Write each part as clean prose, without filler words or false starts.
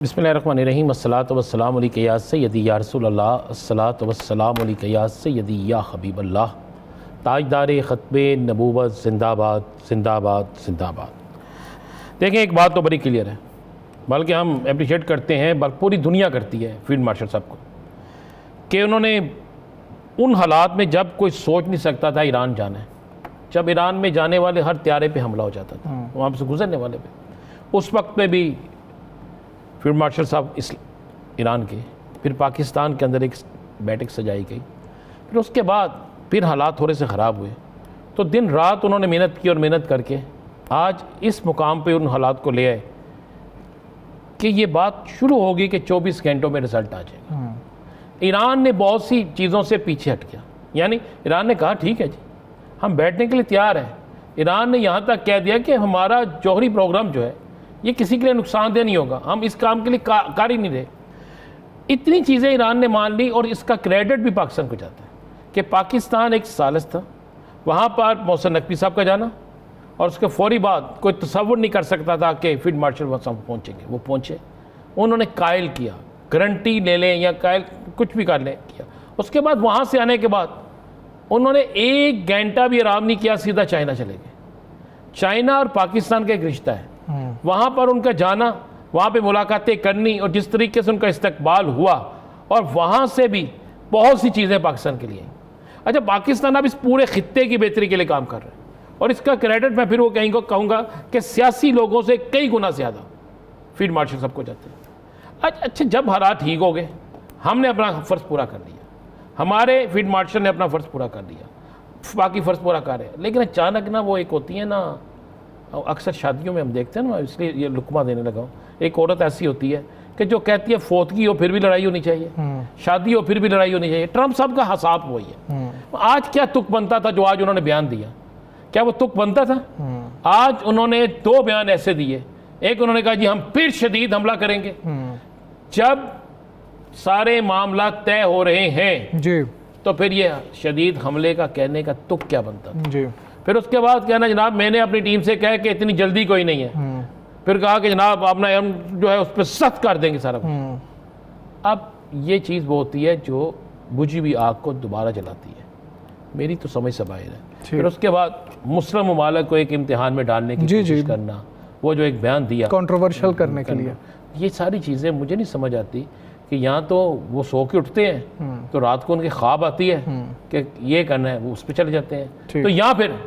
बिस्मिल्लाहिर्रहमानिर्रहीम अस्सलातु वस्सलामु अलैका या सय्यदी या रसूलल्लाह अस्सलातु वस्सलामु अलैका या सय्यदी या हबीबल्लाह। ताजदार ख़त्मे नबूवत जिंदाबाद जिंदाबाद जिंदाबाद। देखें, एक बात तो बड़ी क्लियर है, बल्कि हम अप्रिशिएट करते हैं, बल्कि पूरी दुनिया करती है फील्ड मार्शल साहब को, कि उन्होंने उन हालात में जब कोई सोच नहीं सकता था ईरान जाना है, जब ईरान में जाने वाले हर त्यारे पे हमला हो जाता था, वहाँ से गुजरने वाले पे, उस वक्त में भी फील्ड मार्शल साहब इस ईरान के, फिर पाकिस्तान के अंदर एक बैठक सजाई गई, फिर उसके बाद फिर हालात थोड़े से ख़राब हुए, तो दिन रात उन्होंने मेहनत की और मेहनत करके आज इस मुकाम पे उन हालात को ले आए कि ये बात शुरू होगी कि 24 घंटों में रिज़ल्ट आ जाएगा। ईरान ने बहुत सी चीज़ों से पीछे हट गया, यानी ईरान ने कहा ठीक है जी, हम बैठने के लिए तैयार हैं। ईरान ने यहाँ तक कह दिया कि हमारा जौहरी प्रोग्राम जो है ये किसी के लिए नुकसानदेह नहीं होगा, हम इस काम के लिए कार ही नहीं रहे। इतनी चीज़ें ईरान ने मान ली, और इसका क्रेडिट भी पाकिस्तान को जाता है कि पाकिस्तान एक सालिस था, वहाँ पर मोहसिन नकवी साहब का जाना, और उसके फौरी बाद कोई तसव्वुर नहीं कर सकता था कि फील्ड मार्शल वहाँ पहुँचेंगे, वो पहुँचे। उन्होंने कायल किया, गारंटी ले लें या कायल कुछ भी कर लें किया। उसके बाद वहाँ से आने के बाद उन्होंने एक घंटा भी आराम नहीं किया, सीधा चाइना चले गए। चाइना और पाकिस्तान का एक रिश्ता है, वहाँ पर उनका जाना, वहाँ पे मुलाकातें करनी, और जिस तरीके से उनका इस्तकबाल हुआ, और वहाँ से भी बहुत सी चीज़ें पाकिस्तान के लिए। अच्छा, पाकिस्तान अब इस पूरे खित्ते की बेहतरी के लिए काम कर रहे हैं, और इसका क्रेडिट मैं फिर वो कहूँगा कि सियासी लोगों से कई गुना ज़्यादा फील्ड मार्शल सबको जाते हैं। अच्छा, जब हालात ठीक हो गए, हमने अपना फ़र्ज़ पूरा कर लिया, हमारे फील्ड मार्शल ने अपना फ़र्ज़ पूरा कर लिया, बाकी फ़र्ज़ पूरा कर रहे हैं, लेकिन अचानक ना वो एक होती है ना, अक्सर शादियों में हम देखते हैं ना, इसलिए ये लुकमा देने लगा हूँ, एक औरत ऐसी होती है कि जो कहती है फौतगी हो फिर भी लड़ाई होनी चाहिए, शादी हो फिर भी लड़ाई होनी चाहिए। ट्रंप साहब का हिसाब वही है। आज क्या तुक बनता था जो आज उन्होंने बयान दिया, क्या वो तुक बनता था? आज उन्होंने दो बयान ऐसे दिए, एक उन्होंने कहा जी हम फिर शदीद हमला करेंगे, जब सारे मामला तय हो रहे हैं जी, तो फिर ये शदीद हमले का कहने का तुक क्या बनता था जी। फिर उसके बाद कहना जनाब मैंने अपनी टीम से कहा कि इतनी जल्दी कोई नहीं है, फिर कहा कि जनाब अपना हम जो है उस पर सख्त कर देंगे सारा कुछ। अब ये चीज़ वो होती है जो बुझी हुई आग को दोबारा जलाती है, मेरी तो समझ से बाहर है। फिर उसके बाद मुस्लिम ममालिक को एक इम्तिहान में डालने की कोशिश करना, वो जो एक बयान दिया कंट्रोवर्शियल करने के लिए, ये सारी चीज़ें मुझे नहीं समझ आती कि यहाँ तो वो सो के उठते हैं तो रात को उनकी ख्वाब आती है कि ये करना है, वो उस पर चले जाते हैं, तो यहाँ फिर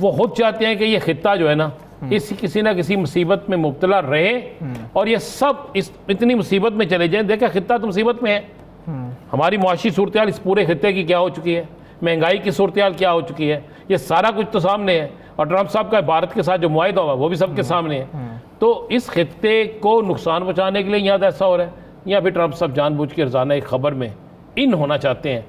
वो खुद चाहते हैं कि ये खित्ता जो है ना इस किसी ना किसी मुसीबत में मुब्तला रहे, और ये सब इतनी मुसीबत में चले जाएं। देखा, खित्ता तो मुसीबत में है, हमारी मुआशी सूरत हाल इस पूरे खित्ते की क्या हो चुकी है, महंगाई की सूरत हाल क्या हो चुकी है, ये सारा कुछ तो सामने है, और ट्रंप साहब का भारत के साथ जो मुआहिदा हुआ वो भी सबके सामने है। तो इस खित्ते को नुकसान पहुँचाने के लिए यहाँ ऐसा हो रहा है, या फिर ट्रंप साहब जानबूझ के रोज़ाना एक खबर में इन होना चाहते हैं